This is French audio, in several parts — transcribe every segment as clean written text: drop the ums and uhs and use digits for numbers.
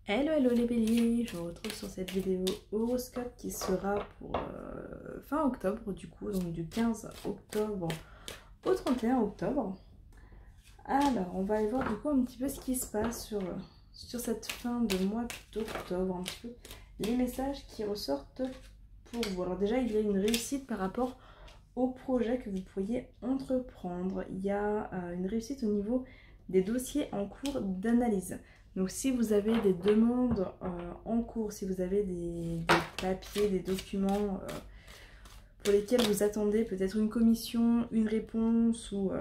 Hello hello les béliers, je vous retrouve sur cette vidéo horoscope qui sera pour fin octobre du coup, donc du 15 octobre au 31 octobre. Alors on va aller voir du coup un petit peu ce qui se passe sur cette fin de mois d'octobre, un petit peu les messages qui ressortent pour vous. Alors déjà il y a une réussite par rapport au projet que vous pourriez entreprendre, il y a une réussite au niveau des dossiers en cours d'analyse. Donc si vous avez des demandes en cours, si vous avez des papiers, des documents pour lesquels vous attendez peut-être une commission, une réponse, ou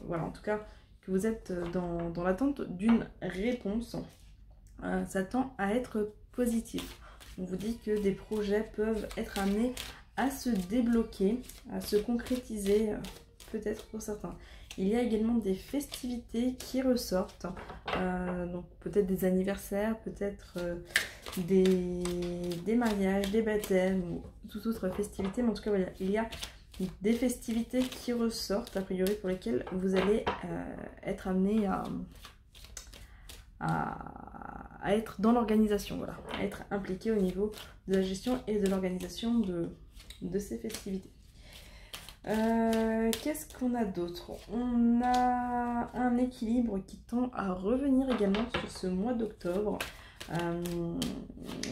voilà, en tout cas que vous êtes dans l'attente d'une réponse, ça tend à être positif. On vous dit que des projets peuvent être amenés à se débloquer, à se concrétiser, peut-être pour certains. Il y a également des festivités qui ressortent, donc peut-être des anniversaires, peut-être des mariages, des baptêmes ou toute autre festivité, mais en tout cas voilà, il y a des festivités qui ressortent a priori pour lesquelles vous allez être amené à être dans l'organisation, voilà, à être impliqué au niveau de la gestion et de l'organisation de ces festivités. Qu'est-ce qu'on a d'autre? On a un équilibre qui tend à revenir également sur ce mois d'octobre.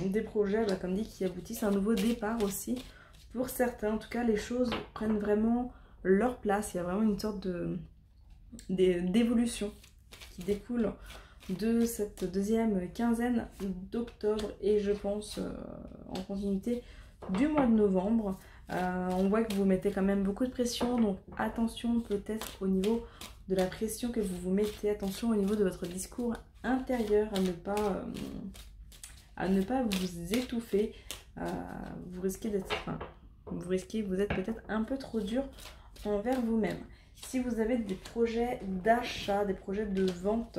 Des projets, comme dit, qui aboutissent à un nouveau départ aussi. Pour certains, en tout cas, les choses prennent vraiment leur place. Il y a vraiment une sorte d'évolution qui découle de cette deuxième quinzaine d'octobre et je pense en continuité du mois de novembre. On voit que vous mettez quand même beaucoup de pression, donc attention peut-être au niveau de la pression que vous vous mettez, attention au niveau de votre discours intérieur à ne pas vous étouffer. Vous risquez d'être, vous êtes peut-être un peu trop dur envers vous-même. Si vous avez des projets d'achat, des projets de vente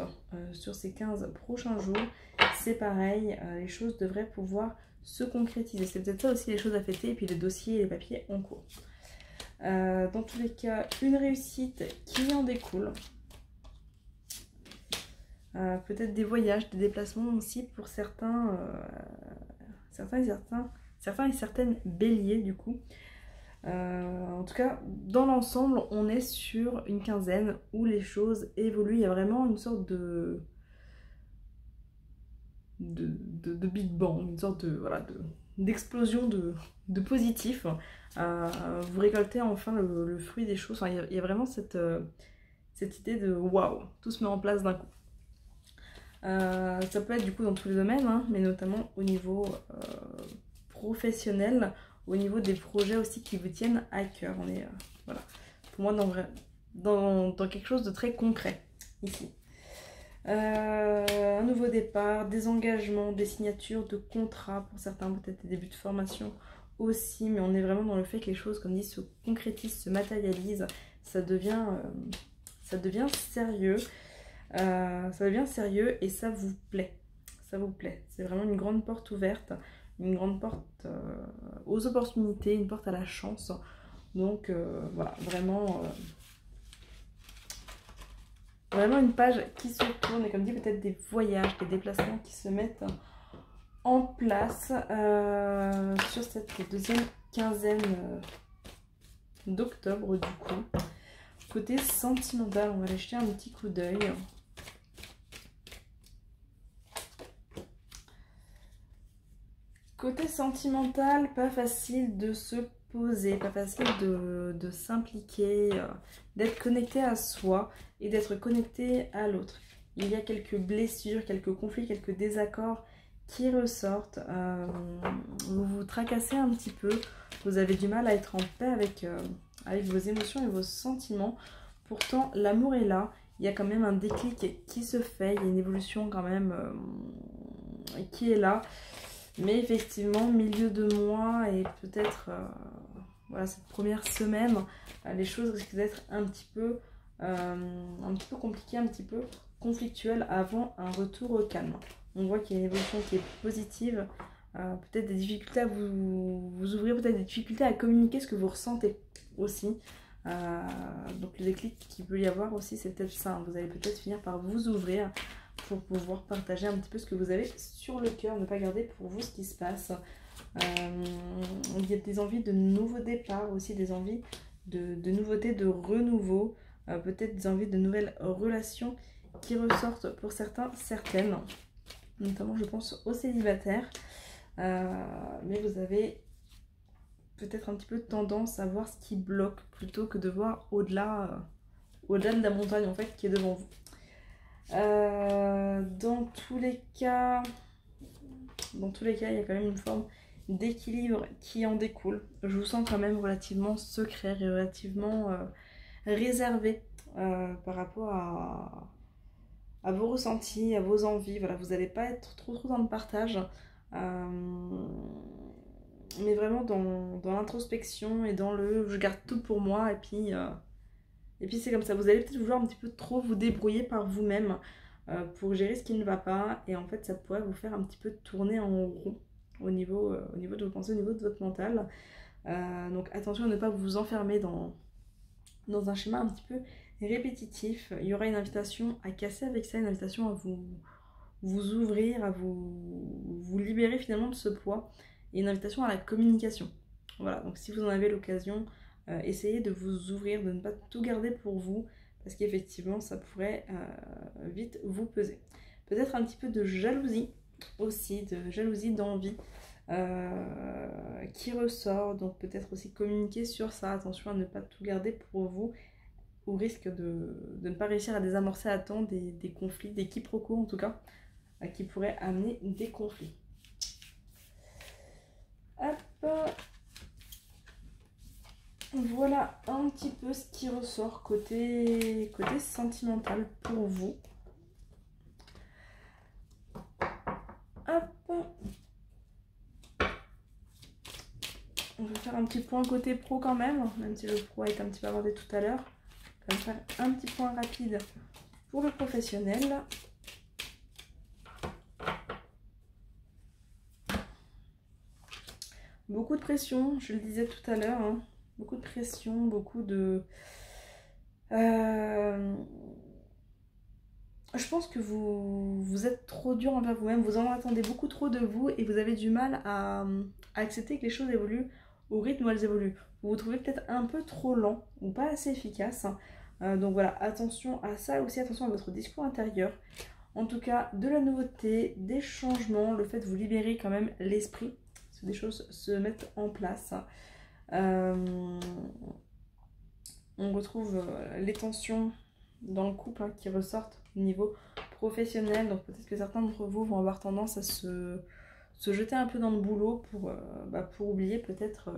sur ces 15 prochains jours, c'est pareil, les choses devraient pouvoir se concrétiser. C'est peut-être ça aussi les choses à fêter, et puis les dossiers et les papiers en cours. Dans tous les cas, une réussite qui en découle. Peut-être des voyages, des déplacements aussi pour certains et certaines béliers du coup. En tout cas, dans l'ensemble, on est sur une quinzaine où les choses évoluent. Il y a vraiment une sorte de Big Bang, une sorte d'explosion de positif. Vous récoltez enfin le fruit des choses. Enfin, il y a vraiment cette idée de waouh, tout se met en place d'un coup. Ça peut être du coup dans tous les domaines, hein, mais notamment au niveau professionnel, au niveau des projets aussi qui vous tiennent à cœur. On est voilà, pour moi dans quelque chose de très concret ici. Un nouveau départ, des engagements, des signatures de contrats pour certains, peut-être des débuts de formation aussi, mais on est vraiment dans le fait que les choses, comme dit, se concrétisent, se matérialisent, ça devient sérieux. Ça devient sérieux et ça vous plaît. Ça vous plaît. C'est vraiment une grande porte ouverte, une grande porte aux opportunités, une porte à la chance. Donc voilà, vraiment une page qui se tourne et comme dit, peut-être des voyages, des déplacements qui se mettent en place sur cette deuxième quinzaine d'octobre du coup. Côté sentimental, on va aller jeter un petit coup d'œil. Côté sentimental, pas facile de se poser, pas facile de s'impliquer, d'être connecté à soi et d'être connecté à l'autre. Il y a quelques blessures, quelques conflits, quelques désaccords qui ressortent. Vous vous tracassez un petit peu, vous avez du mal à être en paix avec vos émotions et vos sentiments. Pourtant, l'amour est là, il y a quand même un déclic qui se fait, il y a une évolution quand même qui est là. Mais effectivement, milieu de mois et peut-être voilà, cette première semaine, les choses risquent d'être un petit peu compliquées, un petit peu conflictuelles avant un retour au calme. On voit qu'il y a une évolution qui est positive, peut-être des difficultés à vous ouvrir, peut-être des difficultés à communiquer ce que vous ressentez aussi. Donc le déclic qu'il peut y avoir aussi, c'est peut-être ça. Vous allez peut-être finir par vous ouvrir, pour pouvoir partager un petit peu ce que vous avez sur le cœur, ne pas garder pour vous ce qui se passe. Il y a des envies de nouveaux départs, aussi des envies de nouveautés, de renouveau, peut-être des envies de nouvelles relations qui ressortent pour certains, certaines, notamment je pense aux célibataires, mais vous avez peut-être un petit peu tendance à voir ce qui bloque plutôt que de voir au-delà de la montagne en fait qui est devant vous. Dans tous les cas, il y a quand même une forme d'équilibre qui en découle. Je vous sens quand même relativement secret et relativement réservé par rapport à vos ressentis, à vos envies. Voilà, vous n'allez pas être trop dans le partage, mais vraiment dans l'introspection et dans le je garde tout pour moi, et puis c'est comme ça. Vous allez peut-être vouloir un petit peu trop vous débrouiller par vous-même pour gérer ce qui ne va pas, et en fait ça pourrait vous faire un petit peu tourner en rond au niveau de vos pensées, au niveau de votre mental. Donc attention à ne pas vous enfermer dans un schéma un petit peu répétitif. Il y aura une invitation à casser avec ça, une invitation à vous ouvrir, à vous libérer finalement de ce poids, et une invitation à la communication. Voilà, donc si vous en avez l'occasion, essayez de vous ouvrir, de ne pas tout garder pour vous, parce qu'effectivement ça pourrait vite vous peser. Peut-être un petit peu de jalousie aussi, d'envie qui ressort, donc peut-être aussi communiquer sur ça. Attention à ne pas tout garder pour vous, au risque de ne pas réussir à désamorcer à temps des conflits, des quiproquos en tout cas, qui pourraient amener des conflits. Hop, voilà un petit peu ce qui ressort côté sentimental pour vous. Hop, on va faire un petit point côté pro quand même si le pro a été un petit peu abordé tout à l'heure. On va faire un petit point rapide pour le professionnel. Beaucoup de pression, je le disais tout à l'heure, hein. Beaucoup de pression, beaucoup de... Je pense que vous êtes trop dur envers vous-même, vous en attendez beaucoup trop de vous, et vous avez du mal à accepter que les choses évoluent au rythme où elles évoluent. Vous vous trouvez peut-être un peu trop lent ou pas assez efficace. Donc voilà, attention à ça, aussi attention à votre discours intérieur. En tout cas, de la nouveauté, des changements, le fait de vous libérer quand même l'esprit, parce que des choses se mettent en place. On retrouve les tensions dans le couple qui ressortent au niveau professionnel. Donc peut-être que certains d'entre vous vont avoir tendance à se jeter un peu dans le boulot pour oublier peut-être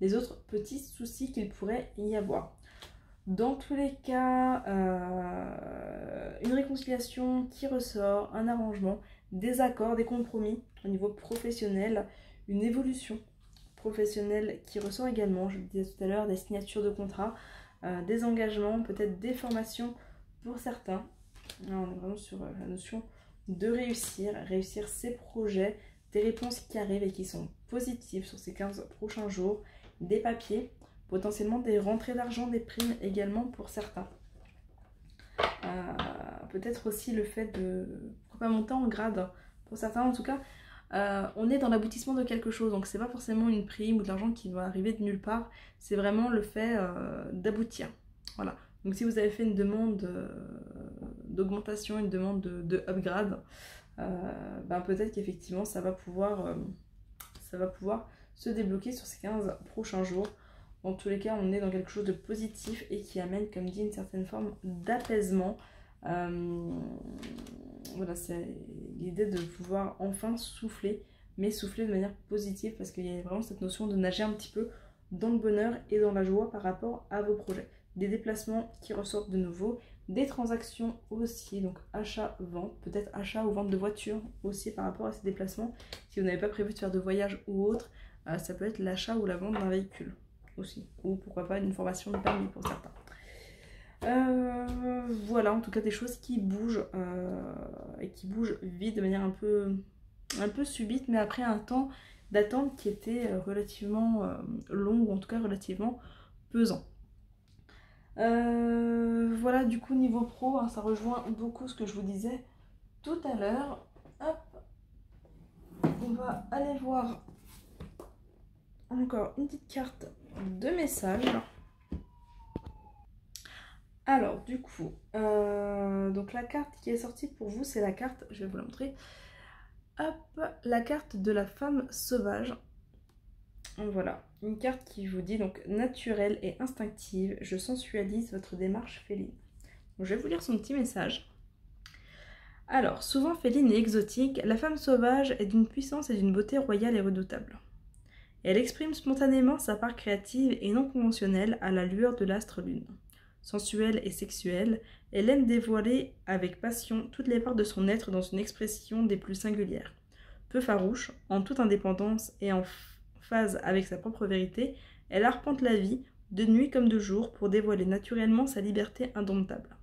les autres petits soucis qu'il pourrait y avoir. Dans tous les cas, une réconciliation qui ressort, un arrangement, des accords, des compromis au niveau professionnel, une évolution professionnelle qui ressort également, je le disais tout à l'heure, des signatures de contrats, des engagements, peut-être des formations pour certains. Là, on est vraiment sur la notion de réussir ses projets, des réponses qui arrivent et qui sont positives sur ces 15 prochains jours, des papiers, potentiellement des rentrées d'argent, des primes également pour certains. Peut-être aussi le fait de pourquoi pas monter en grade pour certains. En tout cas, on est dans l'aboutissement de quelque chose, donc c'est pas forcément une prime ou de l'argent qui va arriver de nulle part, c'est vraiment le fait d'aboutir. Voilà. Donc si vous avez fait une demande d'augmentation, une demande de upgrade, peut-être qu'effectivement ça va pouvoir se débloquer sur ces 15 prochains jours. Dans tous les cas, on est dans quelque chose de positif et qui amène, comme dit, une certaine forme d'apaisement. Voilà, c'est l'idée de pouvoir enfin souffler, mais souffler de manière positive, parce qu'il y a vraiment cette notion de nager un petit peu dans le bonheur et dans la joie par rapport à vos projets. Des déplacements qui ressortent de nouveau, des transactions aussi, donc achat-vente, peut-être achat ou vente de voiture aussi par rapport à ces déplacements. Si vous n'avez pas prévu de faire de voyage ou autre, ça peut être l'achat ou la vente d'un véhicule aussi, ou pourquoi pas une formation de permis pour certains. Voilà, en tout cas des choses qui bougent et qui bougent vite de manière un peu subite, mais après un temps d'attente qui était relativement long, ou en tout cas relativement pesant. Voilà, du coup niveau pro, ça rejoint beaucoup ce que je vous disais tout à l'heure. Hop, on va aller voir encore une petite carte de message. Alors du coup, donc la carte qui est sortie pour vous, c'est la carte, je vais vous la montrer. Hop, la carte de la femme sauvage. Voilà, une carte qui vous dit donc naturelle et instinctive, je sensualise votre démarche féline. Donc, je vais vous lire son petit message. Alors, souvent féline et exotique, la femme sauvage est d'une puissance et d'une beauté royale et redoutable. Elle exprime spontanément sa part créative et non conventionnelle à la lueur de l'astre lune. Sensuelle et sexuelle, elle aime dévoiler avec passion toutes les parts de son être dans une expression des plus singulières. Peu farouche, en toute indépendance et en phase avec sa propre vérité, elle arpente la vie, de nuit comme de jour, pour dévoiler naturellement sa liberté indomptable.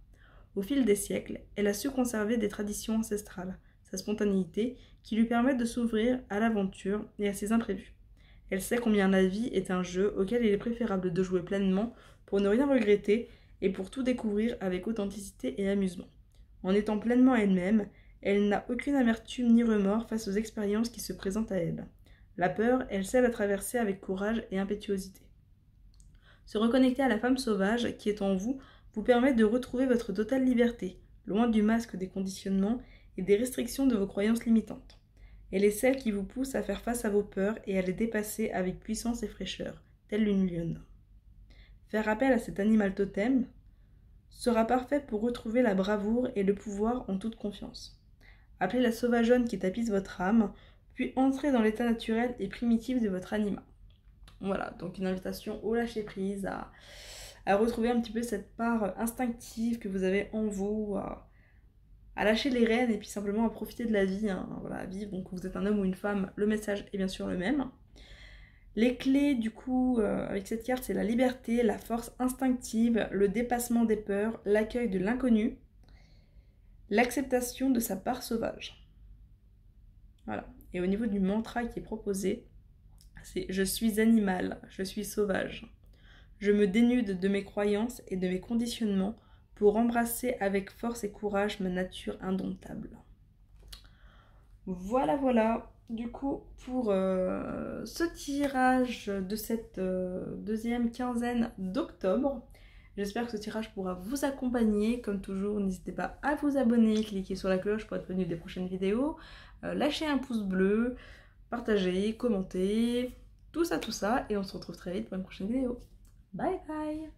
Au fil des siècles, elle a su conserver des traditions ancestrales, sa spontanéité, qui lui permettent de s'ouvrir à l'aventure et à ses imprévus. Elle sait combien la vie est un jeu auquel il est préférable de jouer pleinement pour ne rien regretter et pour tout découvrir avec authenticité et amusement. En étant pleinement elle-même, elle n'a aucune amertume ni remords face aux expériences qui se présentent à elle. La peur, elle sait la traverser avec courage et impétuosité. Se reconnecter à la femme sauvage qui est en vous permet de retrouver votre totale liberté, loin du masque des conditionnements et des restrictions de vos croyances limitantes. Elle est celle qui vous pousse à faire face à vos peurs et à les dépasser avec puissance et fraîcheur, telle une lionne. Faire appel à cet animal totem sera parfait pour retrouver la bravoure et le pouvoir en toute confiance. Appelez la sauvageonne qui tapisse votre âme, puis entrez dans l'état naturel et primitif de votre anima. Voilà, donc une invitation au lâcher-prise, à retrouver un petit peu cette part instinctive que vous avez en vous, à lâcher les rênes et puis simplement à profiter de la vie, hein, voilà, à vivre. Donc vous êtes un homme ou une femme, le message est bien sûr le même. Les clés du coup avec cette carte, c'est la liberté, la force instinctive, le dépassement des peurs, l'accueil de l'inconnu, l'acceptation de sa part sauvage. Voilà. Et au niveau du mantra qui est proposé, c'est « Je suis animal, je suis sauvage. Je me dénude de mes croyances et de mes conditionnements pour embrasser avec force et courage ma nature indomptable. » Voilà, voilà. Du coup, pour ce tirage de cette deuxième quinzaine d'octobre, j'espère que ce tirage pourra vous accompagner. Comme toujours, n'hésitez pas à vous abonner, cliquer sur la cloche pour être prévenu des prochaines vidéos, lâcher un pouce bleu, partager, commenter, tout ça, et on se retrouve très vite pour une prochaine vidéo. Bye bye!